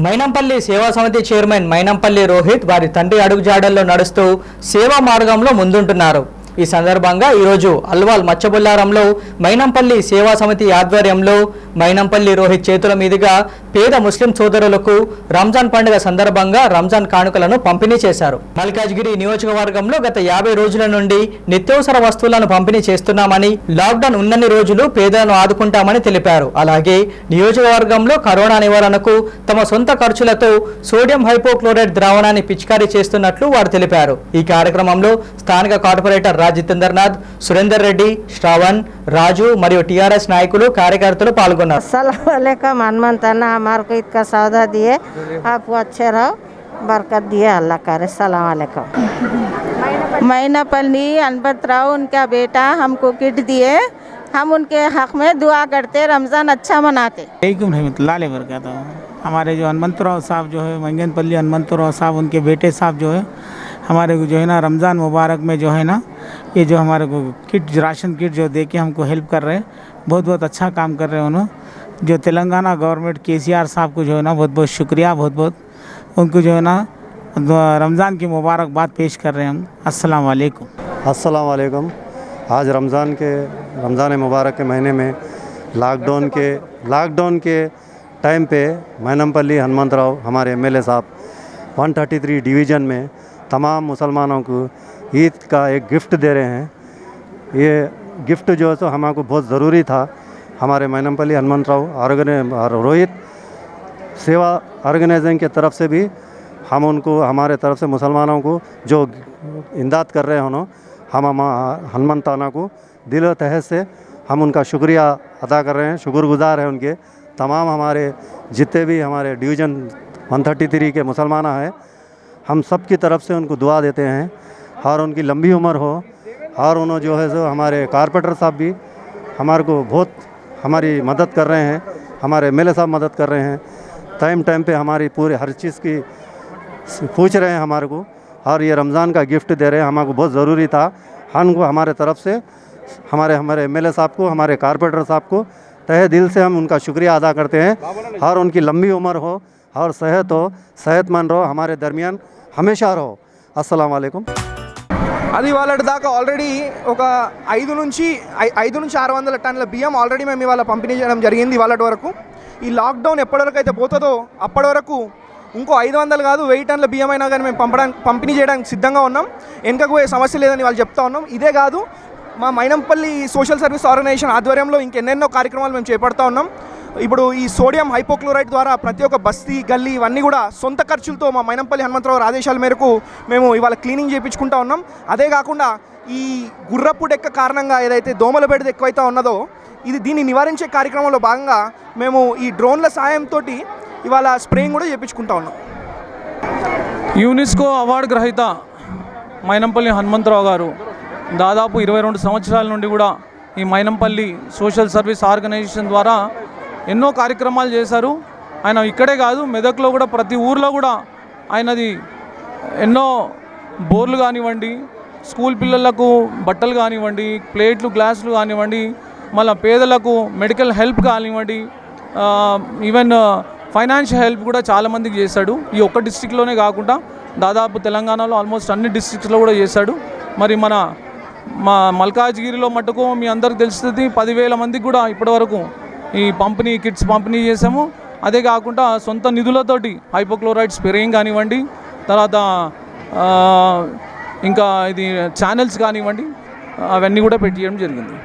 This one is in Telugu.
మైనంపల్లి సేవా సమితి చైర్మన్ మైనంపల్లి రోహిత్ వారి తండ్రి అడుగుజాడల్లో నడుస్తూ సేవా మార్గంలో ముందుంటున్నారు. ఈ సందర్భంగా ఈరోజు అల్వాల్ మచ్చబుల్లారంలో మైనంపల్లి సేవా సమితి ఆధ్వర్యంలో మైనంపల్లి రోహిత్ చేతుల మీదుగా పేద ముస్లిం సోదరులకు రంజాన్ పండుగ సందర్భంగా రంజాన్ కానుకలను పంపిణీ చేశారు. మల్కాజ్గిరి నియోజకవర్గంలో గత 50 రోజుల నుండి నిత్యావసర వస్తువులను పంపిణీ చేస్తున్నామని, లాక్డౌన్ ఉన్నన్ని రోజులు పేదలను ఆదుకుంటామని తెలిపారు. అలాగే నియోజకవర్గంలో కరోనా నివారణకు తమ సొంత ఖర్చులతో సోడియం హైపోక్లోరైడ్ ద్రావణాన్ని పిచికారీ చేస్తున్నట్లు వారు తెలిపారు. ఈ కార్యక్రమంలో స్థానిక కార్పొరేటర్ జితేంద్రనాథ్, సురేందర్ రెడ్డి, శ్రావణ్, రాజు మరియు టీఆర్ఎస్ నాయకులు కార్యకర్తలు పాల్గొన్నారు. अस्सलाम वालेकुम हनुमंत अन्ना हमारे को ईद का सौदा दिए, आप अच्छे रहो, बरकत दिए, अल्लाह करे। सलाम वालेकुम। मैनापल्ली अनबत राव उनका बेटा हमको किट दिए, हम उनके हक में दुआ करते, रमज़ान अच्छा मनाते। बरकत हमारे जो हनुमंत राव साहब जो है मैनपल्ली हनुमंत राव साहब उनके बेटे साहब जो है हमारे को जो है ना रमज़ान मुबारक में जो है ना ये जो हमारे को किट राशन किट जो दे के हमको हेल्प कर रहे हैं, बहुत बहुत अच्छा काम कर रहे हैं उन्होंने। जो तेलंगाना गवर्नमेंट KCR साहब को जो है ना बहुत बहुत शुक्रिया, बहुत बहुत उनको जो है ना रमज़ान की मुबारकबाद पेश कर रहे हैं हम। अस्सलाम वालेकुम। अस्सलाम वालेकुम। आज रमज़ान मुबारक के महीने में लॉकडाउन के टाइम पे मैनमपल्ली हनुमंत राव हमारे MLA साहब 133 डिवीज़न में तमाम मुसलमानों को ईद का एक गिफ्ट दे रहे हैं। ये गिफ्ट जो है तो हमको बहुत ज़रूरी था। हमारे मैनमपल्ली हनुमंत राव रोहित सेवा ऑर्गेनाइजेशन के तरफ से भी हम उनको हमारे तरफ से मुसलमानों को जो इमदाद कर रहे हैं उन्होंने हम हनुमंताना को दिल तहे से हम उनका शुक्रिया अदा कर रहे हैं, शुक्रगुजार हैं उनके। तमाम हमारे जितने भी हमारे डिवीज़न 133 के मुसलमान हैं, हम सब की तरफ से उनको दुआ देते हैं और उनकी लंबी उम्र हो। और उन्होंने जो है सो हमारे कारपेंटर साहब भी हमारे को बहुत हमारी मदद कर रहे हैं, हमारे MLA साहब मदद कर रहे हैं, टाइम पे हमारी पूरे हर चीज़ की पूछ रहे हैं हमारे को। और ये रमज़ान का गिफ्ट दे रहे हैं, हमको बहुत ज़रूरी था। हमको हमारे तरफ से हमारे MLA साहब को, हमारे कारपेंटर साहब को तहे दिल से हम उनका शुक्रिया अदा करते हैं। और उनकी लंबी उम्र हो और सेहतमंद रहो, हमारे दरमियान हमेशा रहो। अस्सलाम वालेकुम। అది వాళ్ళ దాకా ఆల్రెడీ ఒక 5 నుంచి 600 టన్నుల బియ్యం ఆల్రెడీ మేము ఇవాళ పంపిణీ చేయడం జరిగింది. ఇవాళ వరకు ఈ లాక్డౌన్ ఎప్పటివరకు అయితే పోతుందో అప్పటి వరకు ఇంకో 500 కాదు 1000 టన్నుల బియ్యం అయినా కానీ మేము పంపిణీ చేయడానికి సిద్ధంగా ఉన్నాం. వెనుకకు పోయే సమస్య లేదని వాళ్ళు చెప్తా ఉన్నాం. ఇదే కాదు, మా మైనంపల్లి సోషల్ సర్వీస్ ఆర్గనైజేషన్ ఆధ్వర్యంలో ఇంకెన్నెన్నో కార్యక్రమాలు మేము చేపడతా ఉన్నాం. ఇప్పుడు ఈ సోడియం హైపోక్లోరైడ్ ద్వారా ప్రతి ఒక్క బస్తీ గల్లీ ఇవన్నీ కూడా సొంత ఖర్చులతో మా మైనంపల్లి హనుమంతరావు ఆదేశాల మేరకు మేము ఇవాళ క్లీనింగ్ చేయించుకుంటా ఉన్నాం. అదే కాకుండా ఈ గుర్రపు డెక్క కారణంగా ఏదైతే దోమల బెడద ఎక్కువైతే ఉన్నదో దీన్ని నివారించే కార్యక్రమంలో భాగంగా మేము ఈ డ్రోన్ల సాయంతో ఇవాళ స్ప్రేయింగ్ కూడా చేయించుకుంటా ఉన్నాం. యునెస్కో అవార్డు గ్రహీత మైనంపల్లి హనుమంతరావు గారు దాదాపు 22 సంవత్సరాల నుండి కూడా ఈ మైనంపల్లి సోషల్ సర్వీస్ ఆర్గనైజేషన్ ద్వారా ఎన్నో కార్యక్రమాలు చేశారు. ఆయన ఇక్కడే కాదు, మెదక్లో కూడా ప్రతి ఊర్లో కూడా ఆయనది ఎన్నో బోర్లు కానివ్వండి, స్కూల్ పిల్లలకు బట్టలు కానివ్వండి, ప్లేట్లు గ్లాసులు కానివ్వండి, మళ్ళీ పేదలకు మెడికల్ హెల్ప్ కానివ్వండి, ఈవెన్ ఫైనాన్షియల్ హెల్ప్ కూడా చాలామందికి చేశాడు. ఈ ఒక్క డిస్ట్రిక్ట్లోనే కాకుండా దాదాపు తెలంగాణలో ఆల్మోస్ట్ అన్ని డిస్ట్రిక్ట్స్లో కూడా చేశాడు. మరి మా మల్కాజ్గిరిలో మటుకు మీ అందరికి తెలుస్తుంది 10,000 మందికి కూడా ఇప్పటివరకు ఈ కిట్స్ పంపిణీ చేసాము. అదే కాకుండా సొంత నిధులతోటి హైపోక్లోరైడ్ స్ప్రేయింగ్ కానివ్వండి, తర్వాత ఇంకా ఇది ఛానల్స్ కానివ్వండి, అవన్నీ కూడా పెట్టియడం జరిగింది.